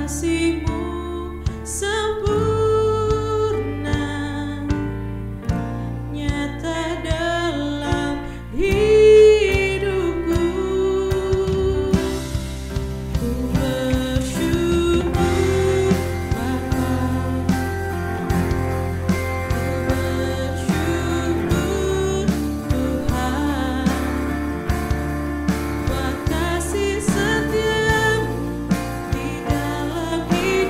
kasih-Mu sempurna, nyata dalam hidupku. Ku bersyukur Bapa, ku bersyukur Tuhan, buat kasih setia-Mu di dalam hidup.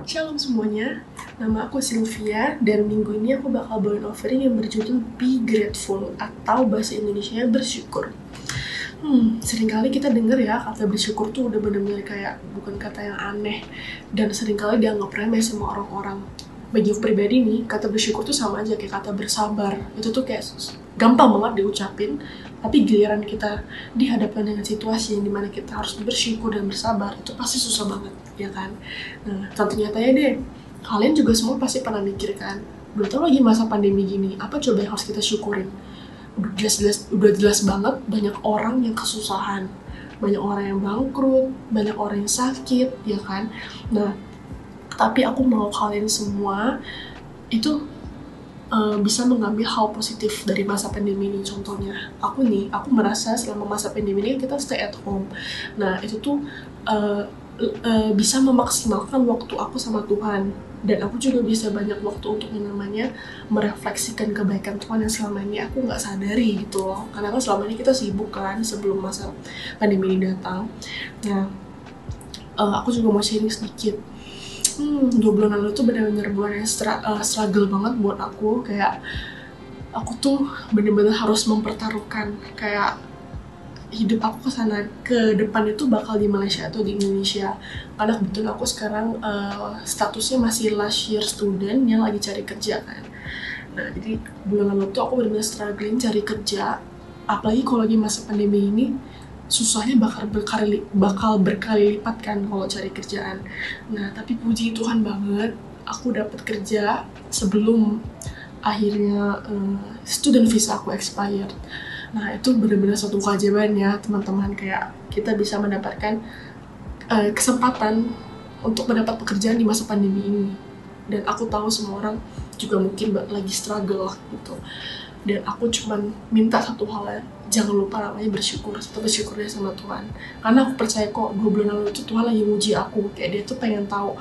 Shalom semuanya, nama aku Sylvia dan minggu ini aku bakal bawain offering yang berjudul Be Grateful atau bahasa Indonesianya bersyukur. Seringkali kita denger ya kata bersyukur tuh udah bener-bener kayak bukan kata yang aneh dan seringkali dianggap remeh sama orang-orang. Bagi aku pribadi nih, kata bersyukur tuh sama aja kayak kata bersabar. Itu tuh kayak gampang banget diucapin, tapi giliran kita dihadapkan dengan situasi yang dimana kita harus bersyukur dan bersabar, itu pasti susah banget, ya kan? Nah, contoh nyatanya deh, kalian juga semua pasti pernah mikir kan, udah tau lagi masa pandemi gini, apa coba yang harus kita syukurin? Udah jelas banget banyak orang yang kesusahan, banyak orang yang bangkrut, banyak orang yang sakit, ya kan? Nah, tapi aku mau kalian semua itu bisa mengambil hal positif dari masa pandemi ini. Contohnya, aku merasa selama masa pandemi ini kita stay at home. Nah, itu tuh bisa memaksimalkan waktu aku sama Tuhan. Dan aku juga bisa banyak waktu untuk yang namanya merefleksikan kebaikan Tuhan yang selama ini aku nggak sadari gitu loh. Karena kan selama ini kita sibuk kan sebelum masa pandemi ini datang. Nah, aku juga mau sharing sedikit. 2 bulan lalu tuh benar-benar bulan yang struggle banget buat aku. Kayak aku tuh benar-benar harus mempertaruhkan kayak hidup aku kesana ke depan itu bakal di Malaysia atau di Indonesia. Karena kebetulan aku sekarang statusnya masih last year student yang lagi cari kerja kan. Nah, jadi bulan lalu tuh aku benar-benar struggling cari kerja. Apalagi kalau lagi masa pandemi ini, susahnya bakal berkali lipat kan kalau cari kerjaan. Nah, tapi puji Tuhan banget, aku dapat kerja sebelum akhirnya student visa aku expired. Nah, itu benar-benar suatu keajaiban ya teman-teman, kayak kita bisa mendapatkan kesempatan untuk mendapat pekerjaan di masa pandemi ini. Dan aku tahu semua orang juga mungkin lagi struggle gitu. Dan aku cuman minta satu hal, jangan lupa namanya bersyukur, tetap bersyukur deh sama Tuhan. Karena aku percaya kok 2 bulan lalu itu Tuhan lagi nguji aku, kayak dia tuh pengen tahu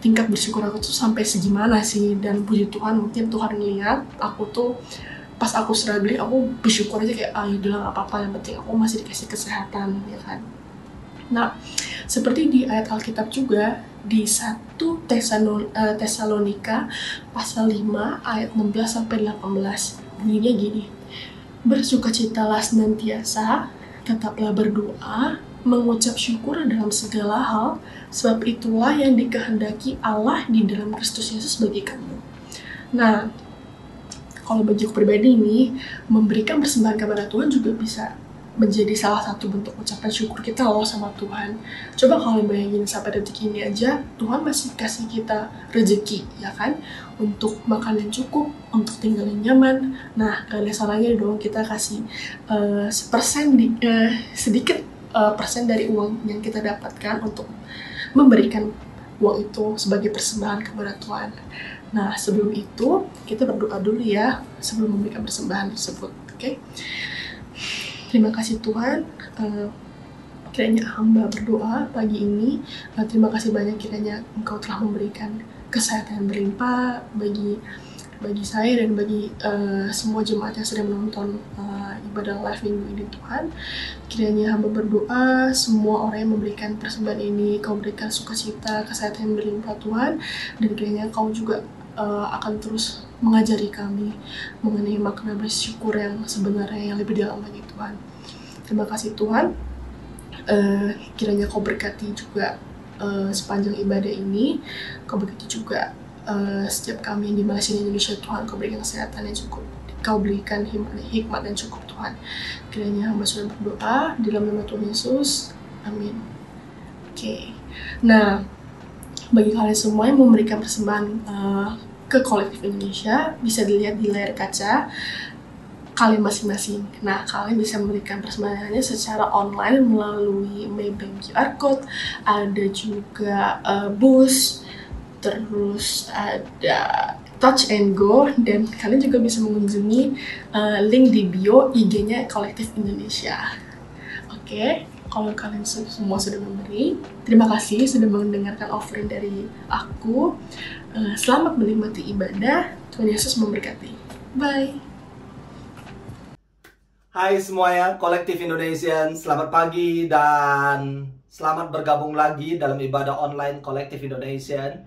tingkat bersyukur aku tuh sampai segimana sih. Dan puji Tuhan, mungkin Tuhan ngeliat aku tuh pas aku struggling, aku bersyukur aja kayak yaudah gak apa-apa, yang penting aku masih dikasih kesehatan, ya kan. Nah, seperti di ayat Alkitab juga di 1 Tesalonika pasal 5 ayat 16-18 bunyinya gini, bersukacitalah senantiasa, tetaplah berdoa, mengucap syukur dalam segala hal, sebab itulah yang dikehendaki Allah di dalam Kristus Yesus bagi kamu. Nah, kalau bagi aku pribadi ini, memberikan persembahan kepada Tuhan juga bisa menjadi salah satu bentuk ucapan syukur kita loh sama Tuhan. Coba kalian bayangin sampai detik ini aja, Tuhan masih kasih kita rezeki, ya kan? Untuk makan yang cukup, untuk tinggal yang nyaman. Nah, gak ada salahnya dong kita kasih sedikit persen dari uang yang kita dapatkan untuk memberikan uang itu sebagai persembahan kepada Tuhan. Nah, sebelum itu, kita berdoa dulu ya, sebelum memberikan persembahan tersebut, oke? Terima kasih Tuhan, kiranya hamba berdoa pagi ini. Terima kasih banyak kiranya Engkau telah memberikan kesehatan yang berlimpah bagi saya dan bagi semua jemaat yang sedang menonton ibadah live minggu ini Tuhan. Kiranya hamba berdoa semua orang yang memberikan persembahan ini, Kau berikan sukacita, kesehatan yang berlimpah Tuhan, dan kiranya Kau juga akan terus mengajari kami mengenai makna bersyukur yang sebenarnya yang lebih dalam lagi Tuhan. Terima kasih Tuhan, kiranya Kau berkati juga sepanjang ibadah ini, Kau berkati juga setiap kami yang di Malaysia dan Indonesia Tuhan. Kau berikan kesehatan yang cukup, Kau berikan hikmat yang cukup Tuhan. Kiranya hamba sudah berdoa di dalam nama Tuhan Yesus, amin. Oke. Nah, bagi kalian semua yang memberikan persembahan ke Kolektif Indonesia, bisa dilihat di layar kaca kalian masing-masing. Nah, kalian bisa memberikan persembahannya secara online melalui Maybank QR Code, ada juga Boost, terus ada Touch and Go, dan kalian juga bisa mengunjungi link di bio IG-nya Kolektif Indonesia. Oke. Kalau kalian semua sudah memberi, terima kasih sudah mendengarkan offering dari aku. Selamat menikmati ibadah. Tuhan Yesus memberkati. Bye. Hai semuanya, Kolektif Indonesian, selamat pagi dan selamat bergabung lagi dalam ibadah online Kolektif Indonesian.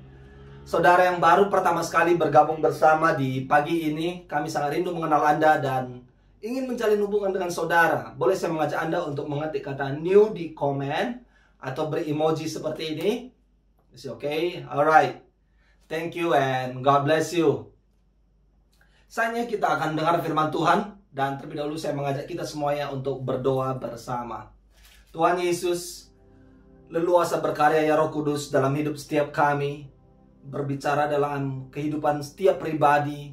saudara yang baru pertama sekali bergabung bersama di pagi ini, kami sangat rindu mengenal Anda dan ingin menjalin hubungan dengan saudara. Boleh saya mengajak Anda untuk mengetik kata new di komen atau beri emoji seperti ini. Is it okay? Alright. Thank you and God bless you. Saatnya kita akan dengar firman Tuhan, dan terlebih dahulu saya mengajak kita semuanya untuk berdoa bersama. Tuhan Yesus, leluasa berkarya ya Roh Kudus dalam hidup setiap kami, berbicara dalam kehidupan setiap pribadi,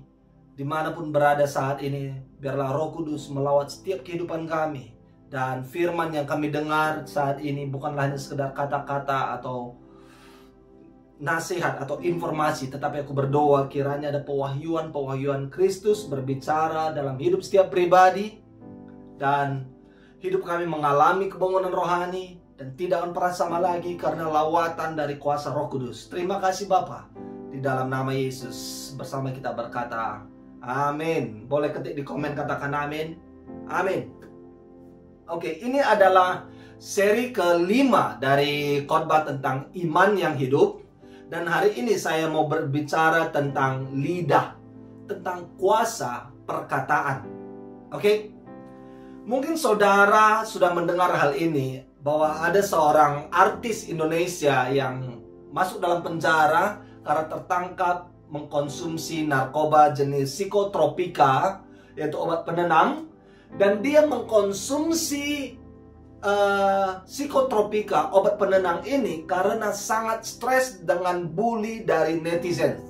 dimanapun berada saat ini. Biarlah Roh Kudus melawat setiap kehidupan kami, dan firman yang kami dengar saat ini bukanlah hanya sekedar kata-kata atau nasihat atau informasi, tetapi aku berdoa kiranya ada pewahyuan Kristus berbicara dalam hidup setiap pribadi, dan hidup kami mengalami kebangunan rohani dan tidak akan pernah sama lagi karena lawatan dari kuasa Roh Kudus. Terima kasih Bapa, di dalam nama Yesus bersama kita berkata amin. Boleh ketik di komen katakan amin. Amin. Oke, ini adalah seri kelima dari khotbah tentang iman yang hidup. Dan hari ini saya mau berbicara tentang lidah, tentang kuasa perkataan. Oke? Mungkin saudara sudah mendengar hal ini, bahwa ada seorang artis Indonesia yang masuk dalam penjara karena tertangkap mengkonsumsi narkoba jenis psikotropika, yaitu obat penenang. Dan dia mengkonsumsi psikotropika, obat penenang ini, karena sangat stres dengan bully dari netizen.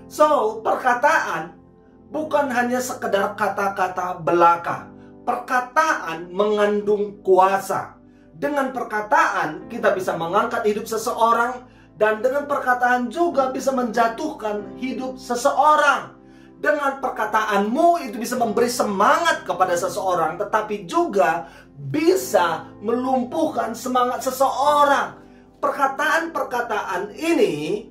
So, perkataan bukan hanya sekedar kata-kata belaka. Perkataan mengandung kuasa. Dengan perkataan kita bisa mengangkat hidup seseorang, dan dengan perkataan juga bisa menjatuhkan hidup seseorang. Dengan perkataanmu itu bisa memberi semangat kepada seseorang, tetapi juga bisa melumpuhkan semangat seseorang. Perkataan-perkataan ini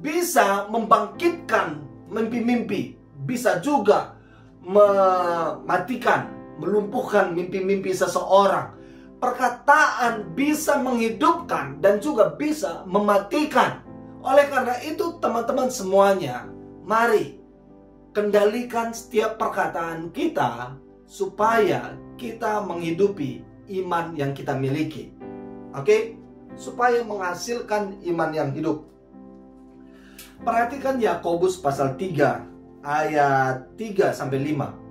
bisa membangkitkan mimpi-mimpi, bisa juga mematikan, melumpuhkan mimpi-mimpi seseorang. Perkataan bisa menghidupkan dan juga bisa mematikan. Oleh karena itu teman-teman semuanya, mari kendalikan setiap perkataan kita supaya kita menghidupi iman yang kita miliki. Oke? Supaya menghasilkan iman yang hidup. Perhatikan Yakobus pasal 3 ayat 3 sampai 5.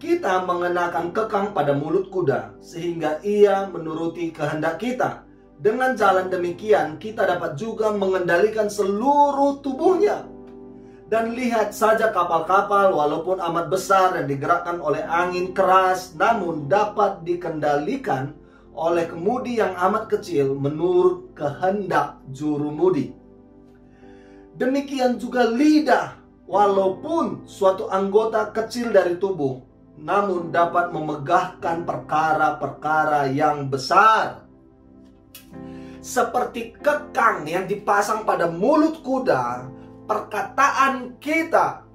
Kita mengenakan kekang pada mulut kuda sehingga ia menuruti kehendak kita. Dengan jalan demikian kita dapat juga mengendalikan seluruh tubuhnya. Dan lihat saja kapal-kapal walaupun amat besar dan digerakkan oleh angin keras, namun dapat dikendalikan oleh kemudi yang amat kecil menurut kehendak jurumudi. Demikian juga lidah, walaupun suatu anggota kecil dari tubuh, namun dapat memegahkan perkara-perkara yang besar. Seperti kekang yang dipasang pada mulut kuda, perkataan kita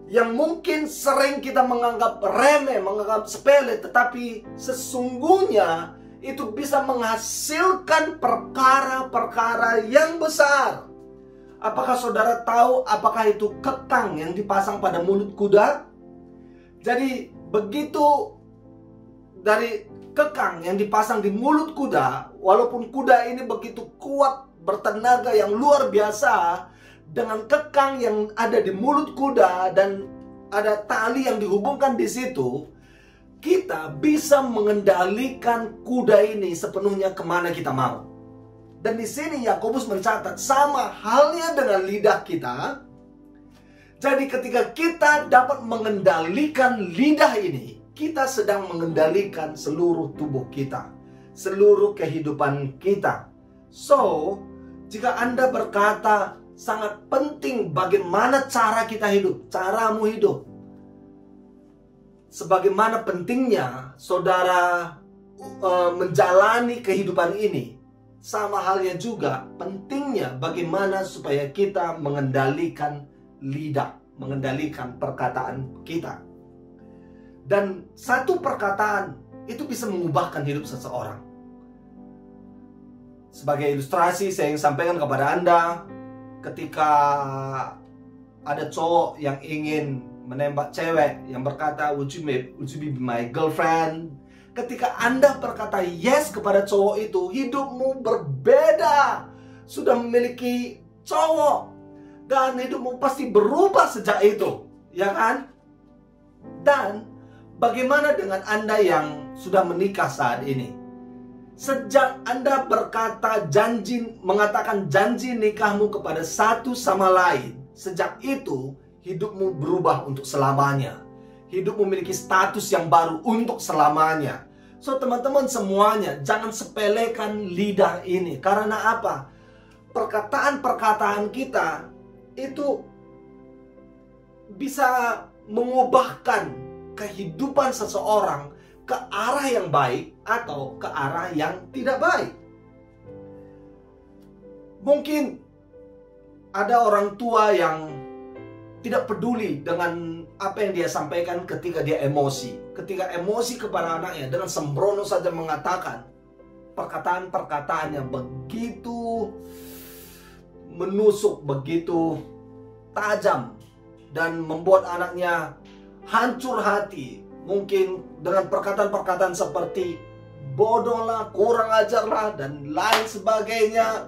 yang mungkin sering kita menganggap remeh, menganggap sepele, tetapi sesungguhnya itu bisa menghasilkan perkara-perkara yang besar. Apakah saudara tahu apakah itu kekang yang dipasang pada mulut kuda? Jadi begitu dari kekang yang dipasang di mulut kuda, walaupun kuda ini begitu kuat, bertenaga yang luar biasa, dengan kekang yang ada di mulut kuda dan ada tali yang dihubungkan di situ, kita bisa mengendalikan kuda ini sepenuhnya kemana kita mau. Dan di sini Yakobus mencatat sama halnya dengan lidah kita. Jadi ketika kita dapat mengendalikan lidah ini, kita sedang mengendalikan seluruh tubuh kita, seluruh kehidupan kita. So, jika Anda berkata sangat penting bagaimana cara kita hidup, caramu hidup, sebagaimana pentingnya saudara menjalani kehidupan ini, sama halnya juga pentingnya bagaimana supaya kita mengendalikan lidah, mengendalikan perkataan kita. Dan satu perkataan itu bisa mengubahkan hidup seseorang. Sebagai ilustrasi saya ingin sampaikan kepada Anda, ketika ada cowok yang ingin menembak cewek yang berkata, would you be my girlfriend? Ketika Anda berkata yes kepada cowok itu, hidupmu berbeda. Sudah memiliki cowok. Dan hidupmu pasti berubah sejak itu. Ya kan? Dan bagaimana dengan Anda yang sudah menikah saat ini? Sejak Anda mengatakan janji nikahmu kepada satu sama lain, sejak itu hidupmu berubah untuk selamanya. Hidup memiliki status yang baru untuk selamanya. So teman-teman semuanya, jangan sepelekan lidah ini. Karena apa? Perkataan-perkataan kita itu bisa mengubahkan kehidupan seseorang ke arah yang baik atau ke arah yang tidak baik. Mungkin ada orang tua yang tidak peduli dengan apa yang dia sampaikan ketika dia emosi. Ketika emosi kepada anaknya, dengan sembrono saja mengatakan perkataan-perkataan yang begitu menusuk, begitu tajam, dan membuat anaknya hancur hati. Mungkin dengan perkataan-perkataan seperti bodoh lah, kurang ajar lah, dan lain sebagainya.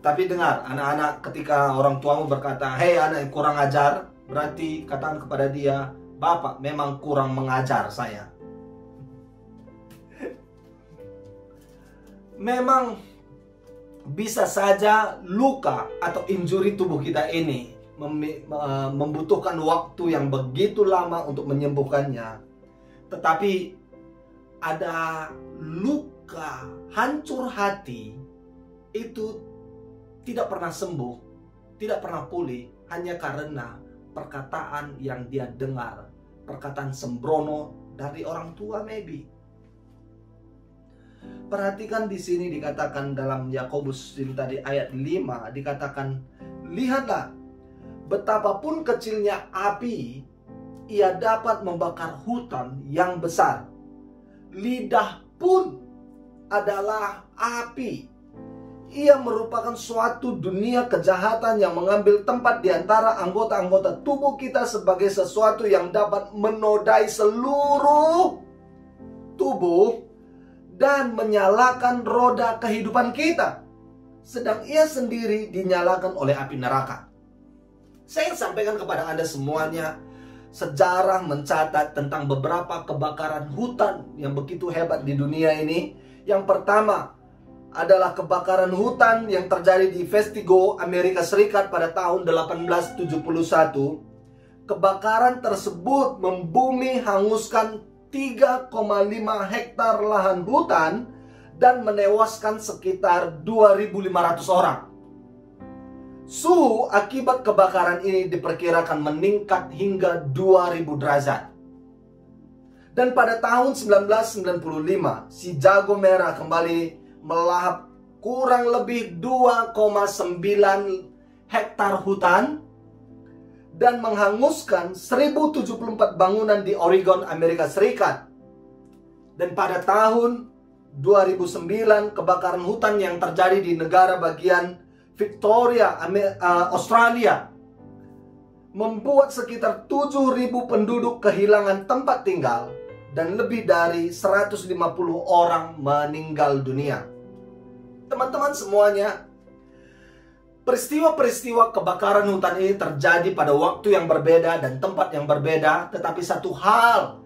Tapi dengar, anak-anak, ketika orang tuamu berkata, hei anak yang kurang ajar, berarti katakan kepada dia, Bapak memang kurang mengajar saya. Memang bisa saja luka atau injury tubuh kita ini membutuhkan waktu yang begitu lama untuk menyembuhkannya. Tetapi ada luka hancur hati itu tidak pernah sembuh, tidak pernah pulih, hanya karena perkataan yang dia dengar, perkataan sembrono dari orang tua maybe. Perhatikan di sini dikatakan dalam Yakobus ini tadi ayat 5 dikatakan, lihatlah betapapun kecilnya api, ia dapat membakar hutan yang besar. Lidah pun adalah api. Ia merupakan suatu dunia kejahatan yang mengambil tempat di antara anggota-anggota tubuh kita sebagai sesuatu yang dapat menodai seluruh tubuh dan menyalakan roda kehidupan kita. Sedang ia sendiri dinyalakan oleh api neraka. Saya sampaikan kepada Anda semuanya, sejarah mencatat tentang beberapa kebakaran hutan yang begitu hebat di dunia ini. Yang pertama adalah kebakaran hutan yang terjadi di Vestigo, Amerika Serikat pada tahun 1871. Kebakaran tersebut membumi hanguskan 3,5 hektar lahan hutan dan menewaskan sekitar 2.500 orang. Suhu akibat kebakaran ini diperkirakan meningkat hingga 2000 derajat. Dan pada tahun 1995, si jago merah kembali melahap kurang lebih 2,9 hektar hutan dan menghanguskan 1074 bangunan di Oregon, Amerika Serikat. Dan pada tahun 2009, kebakaran hutan yang terjadi di negara bagian Victoria, Australia, membuat sekitar 7.000 penduduk kehilangan tempat tinggal dan lebih dari 150 orang meninggal dunia. Teman-teman semuanya, peristiwa-peristiwa kebakaran hutan ini terjadi pada waktu yang berbeda dan tempat yang berbeda. Tetapi satu hal,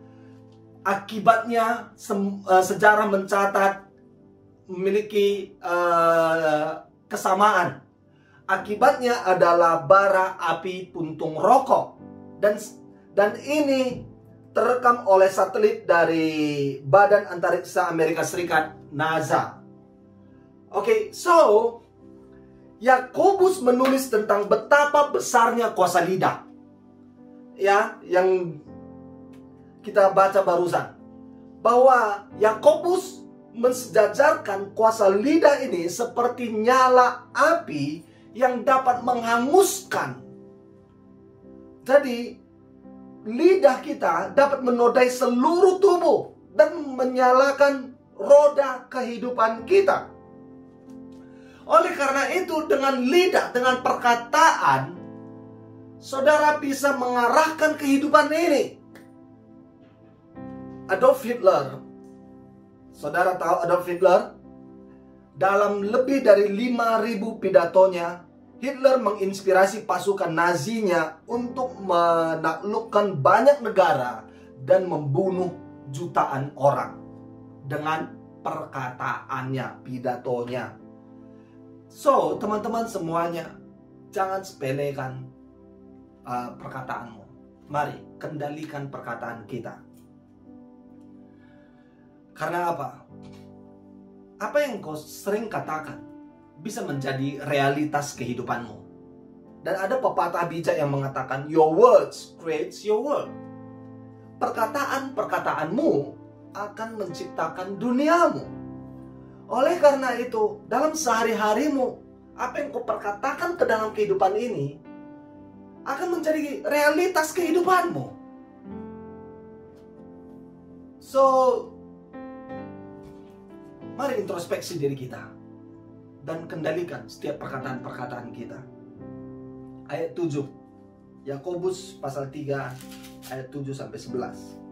akibatnya sejarah mencatat memiliki kesamaan. Akibatnya adalah bara api puntung rokok. Dan ini terekam oleh satelit dari Badan Antariksa Amerika Serikat, NASA. Oke, so Yakobus menulis tentang betapa besarnya kuasa lidah. Ya, yang kita baca barusan. Bahwa Yakobus mensejajarkan kuasa lidah ini seperti nyala api yang dapat menghanguskan. Jadi, lidah kita dapat menodai seluruh tubuh dan menyalakan roda kehidupan kita. Oleh karena itu, dengan lidah, dengan perkataan, saudara bisa mengarahkan kehidupan ini. Adolf Hitler, saudara tahu Adolf Hitler? Dalam lebih dari 5.000 pidatonya, Hitler menginspirasi pasukan Nazinya untuk menaklukkan banyak negara dan membunuh jutaan orang dengan perkataannya, pidatonya. So, teman-teman semuanya, jangan sepelekan perkataanmu. Mari, kendalikan perkataan kita. Karena apa? Apa yang kau sering katakan bisa menjadi realitas kehidupanmu. Dan ada pepatah bijak yang mengatakan, your words creates your world. Perkataan-perkataanmu akan menciptakan duniamu. Oleh karena itu, dalam sehari-harimu, apa yang kau perkatakan ke dalam kehidupan ini akan menjadi realitas kehidupanmu. So, mari introspeksi diri kita dan kendalikan setiap perkataan-perkataan kita. Ayat 7, Yakobus pasal 3 ayat 7 sampai 11.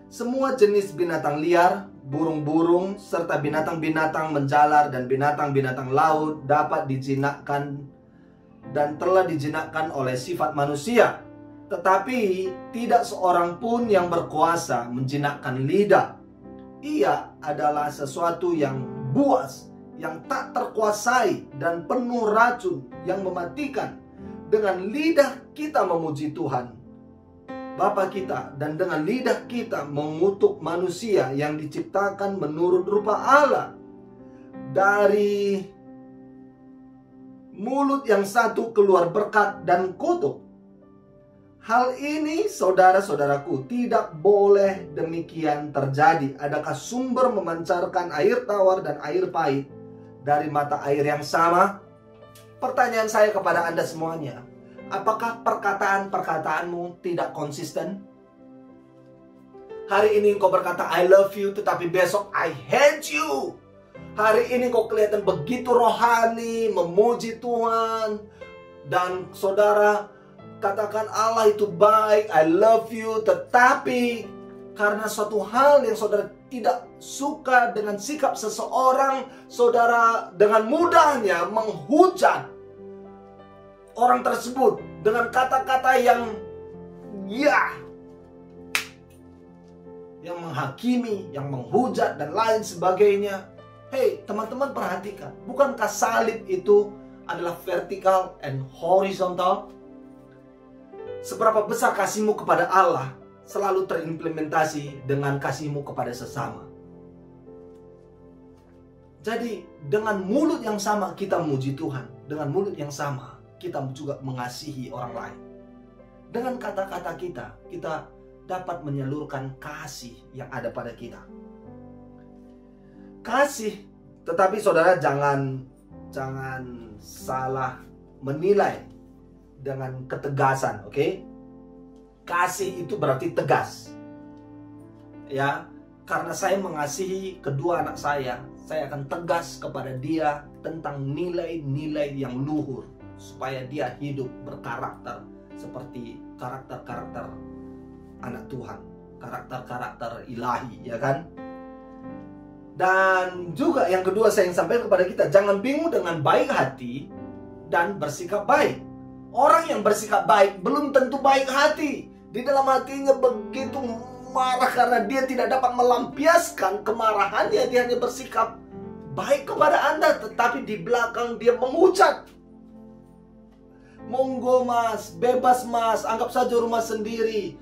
Semua jenis binatang liar, burung-burung, serta binatang-binatang menjalar dan binatang-binatang laut dapat dijinakkan dan telah dijinakkan oleh sifat manusia. Tetapi tidak seorang pun yang berkuasa menjinakkan lidah. Ia adalah sesuatu yang buas, yang tak terkuasai dan penuh racun yang mematikan. Dengan lidah kita memuji Tuhan Bapa kita, dan dengan lidah kita mengutuk manusia yang diciptakan menurut rupa Allah. Dari mulut yang satu keluar berkat dan kutuk. Hal ini, saudara-saudaraku, tidak boleh demikian terjadi. Adakah sumber memancarkan air tawar dan air pahit dari mata air yang sama? Pertanyaan saya kepada Anda semuanya, apakah perkataan-perkataanmu tidak konsisten? Hari ini kau berkata I love you, tetapi besok I hate you. Hari ini kau kelihatan begitu rohani, memuji Tuhan, dan saudara katakan Allah itu baik, I love you, tetapi karena suatu hal yang saudara tidak suka dengan sikap seseorang, saudara dengan mudahnya menghujat orang tersebut dengan kata-kata yang yang menghakimi, yang menghujat dan lain sebagainya. Hei, teman-teman perhatikan, bukankah salib itu adalah vertikal and horizontal? Seberapa besar kasihmu kepada Allah selalu terimplementasi dengan kasihmu kepada sesama. Jadi dengan mulut yang sama kita memuji Tuhan, dengan mulut yang sama kita juga mengasihi orang lain. Dengan kata-kata kita dapat menyalurkan kasih yang ada pada kita. Kasih, tetapi saudara jangan salah menilai dengan ketegasan, oke? Kasih itu berarti tegas. Ya, karena saya mengasihi kedua anak saya akan tegas kepada dia tentang nilai-nilai yang luhur supaya dia hidup berkarakter seperti karakter-karakter anak Tuhan, karakter-karakter ilahi, ya kan? Dan juga yang kedua saya ingin sampaikan kepada kita, jangan bingung dengan baik hati dan bersikap baik. Orang yang bersikap baik belum tentu baik hati. Di dalam hatinya begitu marah karena dia tidak dapat melampiaskan kemarahannya. Dia hanya bersikap baik kepada Anda, tetapi di belakang dia menghujat. Monggo mas, bebas mas, anggap saja rumah sendiri,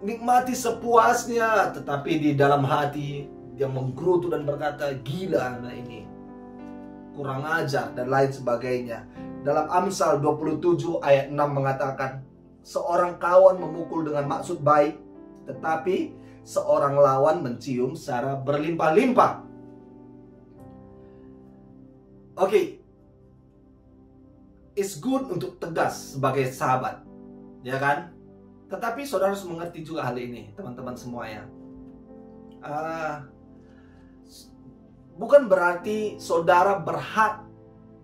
nikmati sepuasnya, tetapi di dalam hati dia menggerutu dan berkata, gila anak ini, kurang ajar dan lain sebagainya. Dalam Amsal 27 ayat 6 mengatakan, seorang kawan memukul dengan maksud baik, tetapi seorang lawan mencium secara berlimpah-limpah. Oke, it's good untuk tegas sebagai sahabat, ya kan? Tetapi saudara harus mengerti juga hal ini, teman-teman semuanya. bukan berarti saudara berhak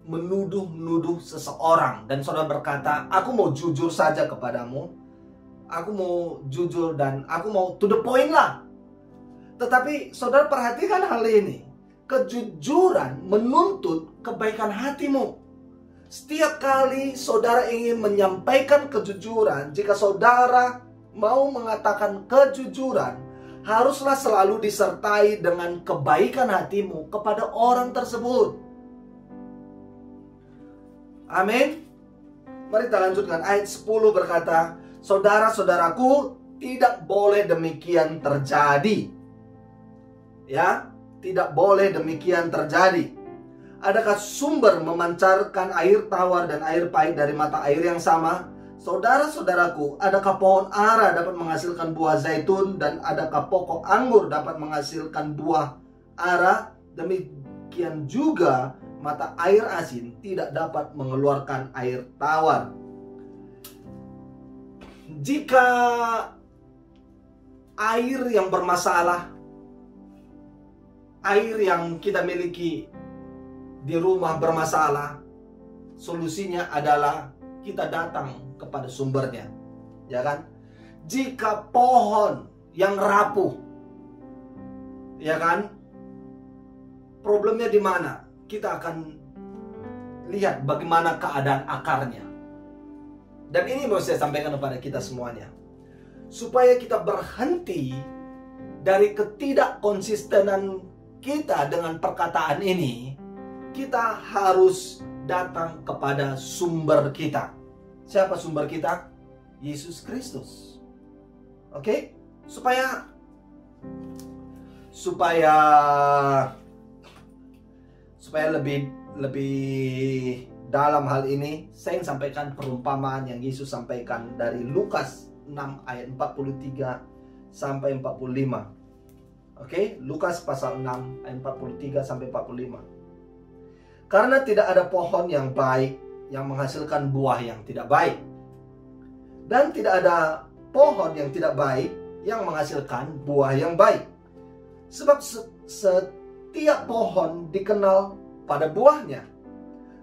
menuduh-nuduh seseorang dan saudara berkata, aku mau jujur saja kepadamu, aku mau jujur dan aku mau to the point lah. Tetapi saudara perhatikan hal ini, kejujuran menuntut kebaikan hatimu. Setiap kali saudara ingin menyampaikan kejujuran, jika saudara mau mengatakan kejujuran, haruslah selalu disertai dengan kebaikan hatimu kepada orang tersebut. Amin. Mari kita lanjutkan. Ayat 10 berkata, saudara-saudaraku, tidak boleh demikian terjadi. Ya, tidak boleh demikian terjadi. Adakah sumber memancarkan air tawar dan air pahit dari mata air yang sama? Saudara-saudaraku, adakah pohon ara dapat menghasilkan buah zaitun dan adakah pokok anggur dapat menghasilkan buah ara? Demikian juga mata air asin tidak dapat mengeluarkan air tawar. Jika air yang bermasalah, air yang kita miliki di rumah bermasalah, solusinya adalah kita datang kepada sumbernya, ya kan? Jika pohon yang rapuh, ya kan, problemnya di mana? Kita akan lihat bagaimana keadaan akarnya. Dan ini mau saya sampaikan kepada kita semuanya, supaya kita berhenti dari ketidakkonsistenan kita dengan perkataan ini. Kita harus datang kepada sumber kita. Siapa sumber kita? Yesus Kristus. Oke? Supaya lebih dalam hal ini, saya ingin sampaikan perumpamaan yang Yesus sampaikan dari Lukas 6 ayat 43 sampai 45. Oke, Lukas pasal 6 ayat 43 sampai 45. Karena tidak ada pohon yang baik yang menghasilkan buah yang tidak baik, dan tidak ada pohon yang tidak baik yang menghasilkan buah yang baik. Sebab setiap pohon dikenal pada buahnya.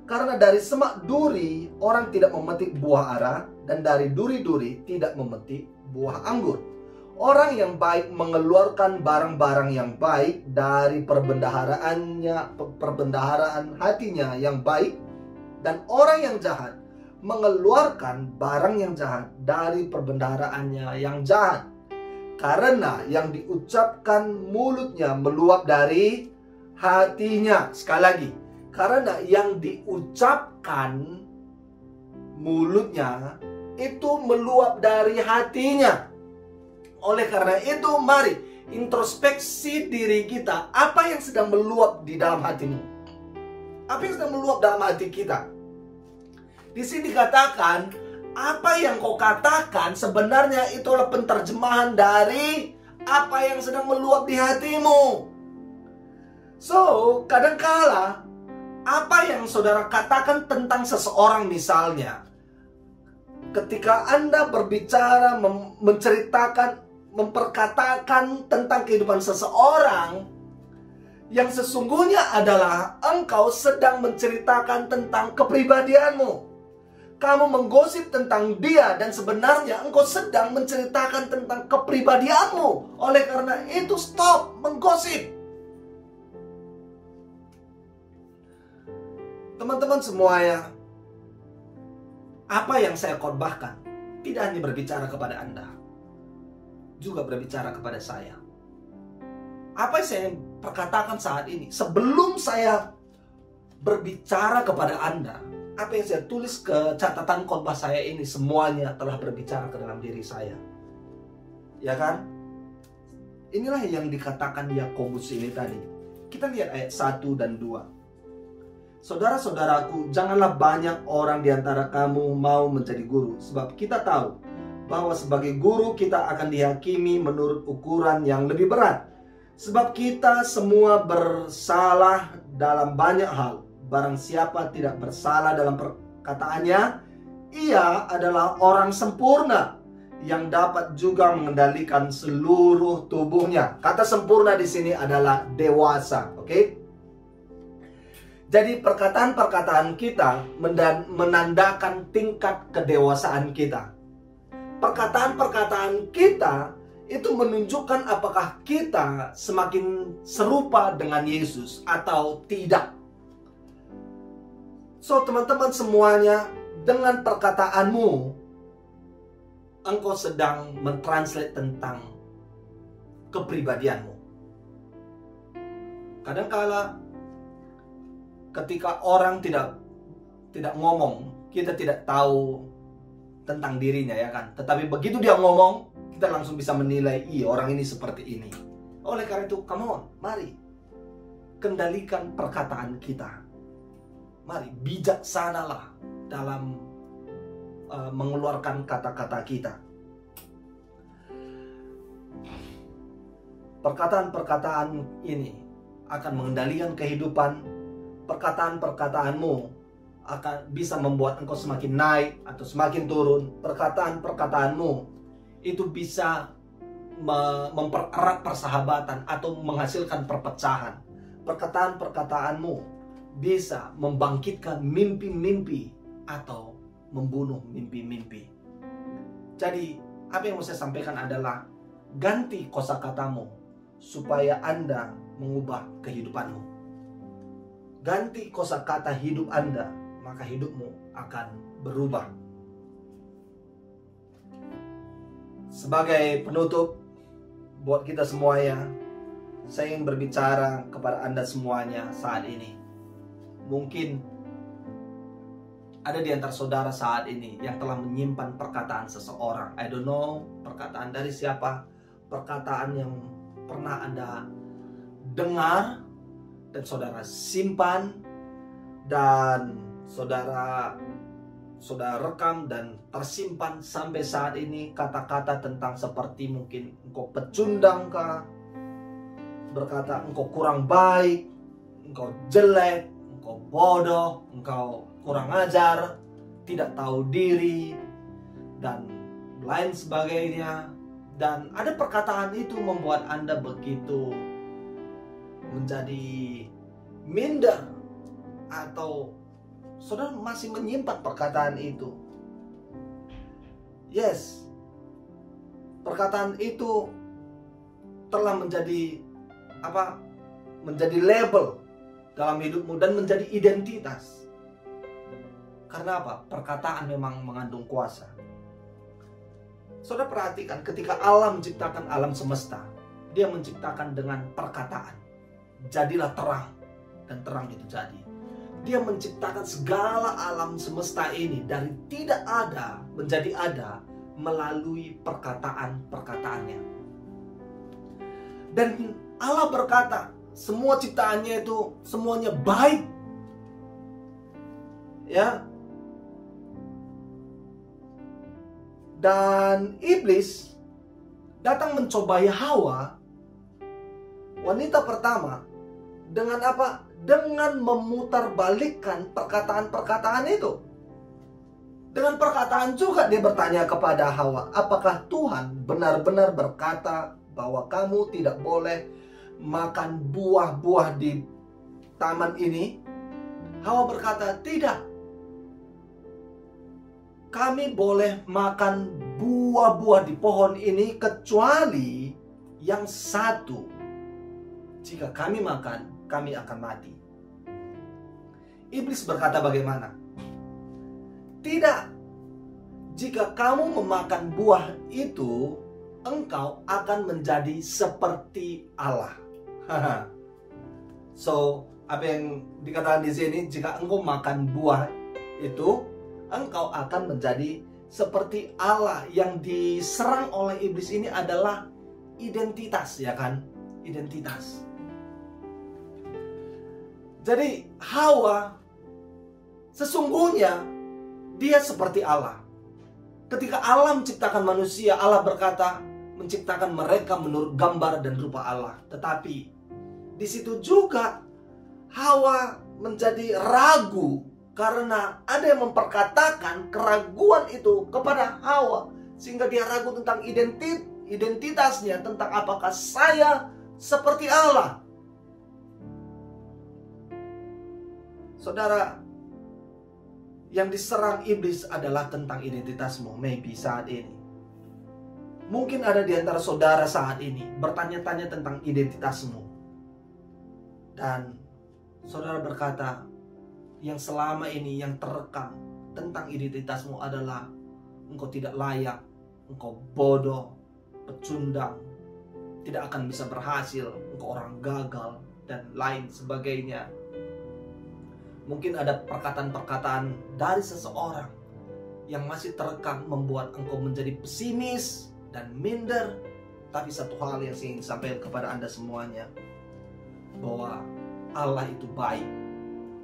Karena dari semak duri orang tidak memetik buah ara, dan dari duri-duri tidak memetik buah anggur. Orang yang baik mengeluarkan barang-barang yang baik dari perbendaharaan hatinya yang baik, dan orang yang jahat mengeluarkan barang yang jahat dari perbendaharaannya yang jahat. Karena yang diucapkan mulutnya meluap dari hatinya. Sekali lagi, karena yang diucapkan mulutnya itu meluap dari hatinya. Oleh karena itu, mari introspeksi diri kita. Apa yang sedang meluap di dalam hatimu? Apa yang sedang meluap dalam hati kita? Di sini dikatakan, apa yang kau katakan sebenarnya itulah penterjemahan dari apa yang sedang meluap di hatimu. So, kadangkala apa yang saudara katakan tentang seseorang, misalnya ketika Anda berbicara, menceritakan, memperkatakan tentang kehidupan seseorang, yang sesungguhnya adalah engkau sedang menceritakan tentang kepribadianmu. Kamu menggosip tentang dia, dan sebenarnya engkau sedang menceritakan tentang kepribadianmu. Oleh karena itu, stop menggosip. Teman-teman semuanya, apa yang saya khotbahkan tidak hanya berbicara kepada Anda, juga berbicara kepada saya. Apa yang saya perkatakan saat ini, sebelum saya berbicara kepada Anda, apa yang saya tulis ke catatan khotbah saya ini, semuanya telah berbicara ke dalam diri saya. Ya kan? Inilah yang dikatakan Yakobus ini tadi. Kita lihat ayat 1 dan 2. Saudara-saudaraku, janganlah banyak orang di antara kamu mau menjadi guru, sebab kita tahu bahwa sebagai guru kita akan dihakimi menurut ukuran yang lebih berat. Sebab kita semua bersalah dalam banyak hal. Barang siapa tidak bersalah dalam perkataannya, ia adalah orang sempurna yang dapat juga mengendalikan seluruh tubuhnya. Kata sempurna di sini adalah dewasa, oke? Jadi perkataan-perkataan kita menandakan tingkat kedewasaan kita. Perkataan-perkataan kita itu menunjukkan apakah kita semakin serupa dengan Yesus atau tidak. So teman-teman semuanya, dengan perkataanmu engkau sedang mentranslate tentang kepribadianmu. Kadangkala ketika orang tidak ngomong, kita tidak tahu tentang dirinya, ya kan? Tetapi begitu dia ngomong, kita langsung bisa menilai, iya orang ini seperti ini. Oleh karena itu, come on, mari kendalikan perkataan kita. Mari bijaksanalah dalam mengeluarkan kata-kata kita. Perkataan-perkataan ini akan mengendalikan kehidupan. Perkataan-perkataanmu akan bisa membuat engkau semakin naik atau semakin turun. Perkataan-perkataanmu itu bisa mempererat persahabatan atau menghasilkan perpecahan. Perkataan-perkataanmu bisa membangkitkan mimpi-mimpi atau membunuh mimpi-mimpi. Jadi, apa yang mau saya sampaikan adalah ganti kosakatamu supaya Anda mengubah kehidupanmu. Ganti kosakata hidup Anda, maka hidupmu akan berubah. Sebagai penutup buat kita semuanya, saya ingin berbicara kepada Anda semuanya saat ini. Mungkin ada di antara saudara saat ini yang telah menyimpan perkataan seseorang. I don't know perkataan dari siapa, perkataan yang pernah Anda dengar dan saudara simpan dan saudara rekam dan tersimpan sampai saat ini. Kata-kata tentang seperti mungkin engkau pecundang kah, berkata engkau kurang baik, engkau jelek, engkau bodoh, engkau kurang ajar, tidak tahu diri, dan lain sebagainya. Dan ada perkataan itu membuat Anda begitu menjadi minder, atau saudara masih menyimpan perkataan itu. Yes, perkataan itu telah menjadi menjadi label dalam hidupmu dan menjadi identitas. Karena apa? Perkataan memang mengandung kuasa. Saudara perhatikan, ketika Allah menciptakan alam semesta, Dia menciptakan dengan perkataan. Jadilah terang, dan terang itu jadi. Dia menciptakan segala alam semesta ini dari tidak ada menjadi ada melalui perkataan-perkataannya. Dan Allah berkata, semua ciptaannya itu semuanya baik. Ya. Dan iblis datang mencobai Hawa, wanita pertama, dengan apa? Dengan memutarbalikkan perkataan-perkataan itu. Dengan perkataan juga dia bertanya kepada Hawa, apakah Tuhan benar-benar berkata bahwa kamu tidak boleh makan buah-buah di taman ini? Hawa berkata, tidak. Kami boleh makan buah-buah di pohon ini kecuali yang satu. Jika kami makan, kami akan mati. Iblis berkata bagaimana? Tidak. Jika kamu memakan buah itu, engkau akan menjadi seperti Allah. So, apa yang dikatakan di sini, jika engkau makan buah itu, engkau akan menjadi seperti Allah. Yang diserang oleh iblis ini adalah identitas, ya kan? Identitas. Jadi Hawa sesungguhnya dia seperti Allah. Ketika Allah menciptakan manusia, Allah berkata menciptakan mereka menurut gambar dan rupa Allah. Tetapi di situ juga Hawa menjadi ragu karena ada yang memperkatakan keraguan itu kepada Hawa, sehingga dia ragu tentang identitasnya, tentang apakah saya seperti Allah. Saudara, yang diserang iblis adalah tentang identitasmu. Maybe saat ini mungkin ada di antara saudara saat ini bertanya-tanya tentang identitasmu. Dan saudara berkata, yang selama ini yang terekam tentang identitasmu adalah engkau tidak layak, engkau bodoh, pecundang, tidak akan bisa berhasil, engkau orang gagal, dan lain sebagainya. Mungkin ada perkataan-perkataan dari seseorang yang masih terekam membuat engkau menjadi pesimis dan minder. Tapi satu hal yang saya ingin sampaikan kepada Anda semuanya, bahwa Allah itu baik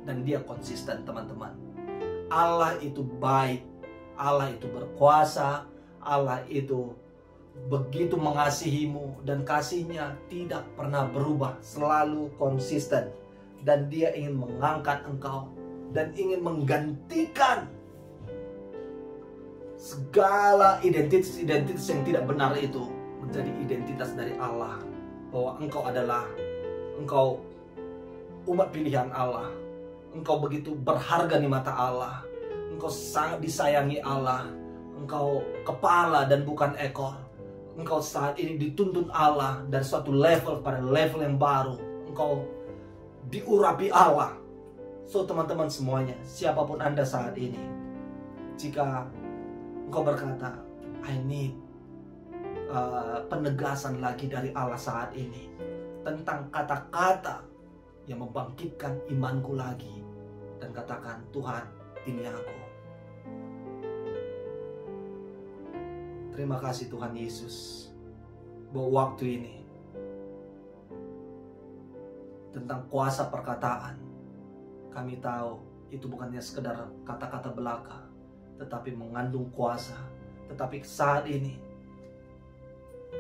dan Dia konsisten, teman-teman. Allah itu baik, Allah itu berkuasa, Allah itu begitu mengasihimu, dan kasih-Nya tidak pernah berubah, selalu konsisten. Dan Dia ingin mengangkat engkau dan ingin menggantikan segala identitas yang tidak benar itu menjadi identitas dari Allah. Bahwa engkau adalah umat pilihan Allah. Engkau begitu berharga di mata Allah. Engkau sangat disayangi Allah. Engkau kepala dan bukan ekor. Engkau saat ini dituntun Allah dari suatu level pada level yang baru. Engkau diurapi Allah. So teman-teman semuanya, siapapun Anda saat ini, jika engkau berkata, I need penegasan lagi dari Allah saat ini tentang kata-kata yang membangkitkan imanku lagi, dan katakan, Tuhan, ini aku. Terima kasih Tuhan Yesus, bahwa waktu ini tentang kuasa perkataan, kami tahu itu bukannya sekedar kata-kata belaka, tetapi mengandung kuasa. Tetapi saat ini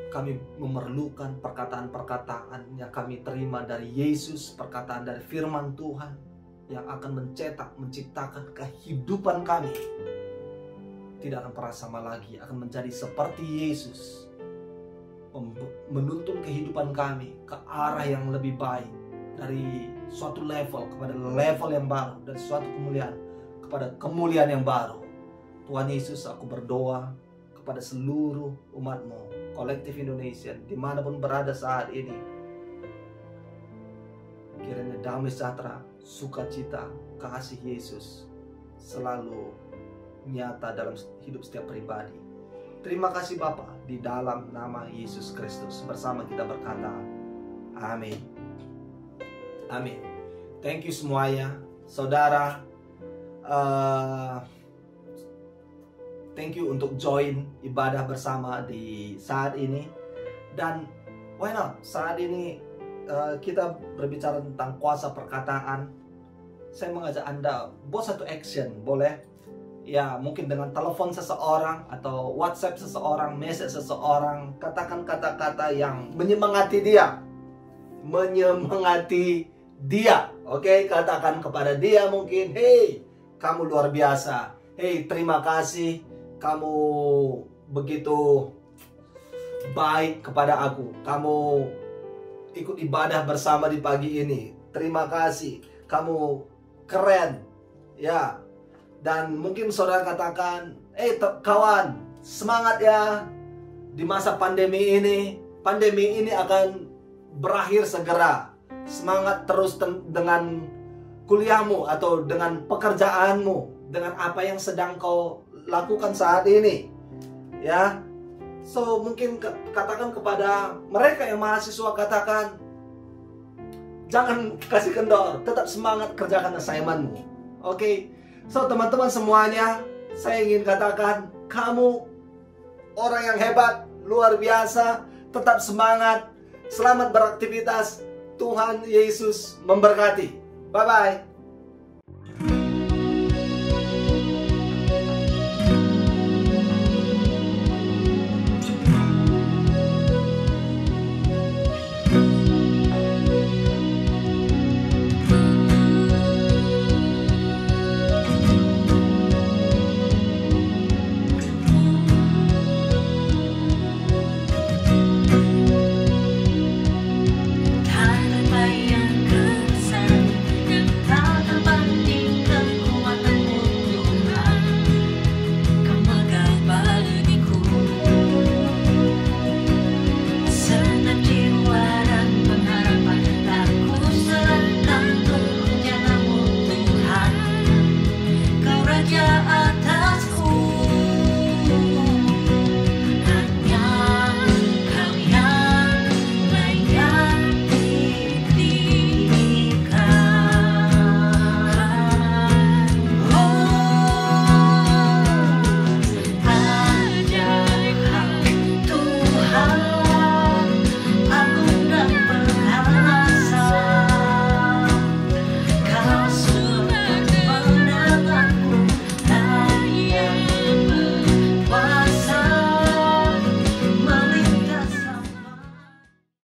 kami memerlukan perkataan-perkataan yang kami terima dari Yesus, perkataan dari firman Tuhan yang akan mencetak, menciptakan kehidupan kami. Tidak akan pernah sama lagi, akan menjadi seperti Yesus, menuntun kehidupan kami ke arah yang lebih baik, dari suatu level kepada level yang baru, dari suatu kemuliaan kepada kemuliaan yang baru. Tuhan Yesus, aku berdoa kepada seluruh umat-Mu, kolektif Indonesia, dimanapun berada saat ini, kiranya damai sejahtera, sukacita, kasih Yesus selalu nyata dalam hidup setiap pribadi. Terima kasih Bapa, di dalam nama Yesus Kristus bersama kita berkata, amin. Amin. Thank you semuanya, saudara. Thank you untuk join ibadah bersama di saat ini. Dan why not? Saat ini kita berbicara tentang kuasa perkataan. Saya mengajak Anda buat satu action, boleh? Ya, mungkin dengan telepon seseorang atau WhatsApp seseorang, message seseorang, katakan kata-kata yang menyemangati dia. Menyemangati dia, oke? Katakan kepada dia mungkin, hey, kamu luar biasa. Hey, terima kasih, kamu begitu baik kepada aku. Kamu ikut ibadah bersama di pagi ini. Terima kasih, kamu keren, ya. Dan mungkin saudara katakan, kawan, semangat ya. Di masa pandemi ini akan berakhir segera. Semangat terus dengan kuliahmu atau dengan pekerjaanmu, dengan apa yang sedang kau lakukan saat ini, ya. So mungkin katakan kepada mereka yang mahasiswa, katakan, jangan kasih kendor, tetap semangat kerjakan assignmentmu. Oke. So teman-teman semuanya, saya ingin katakan, kamu orang yang hebat, luar biasa, tetap semangat, selamat beraktivitas. Tuhan Yesus memberkati. Bye-bye.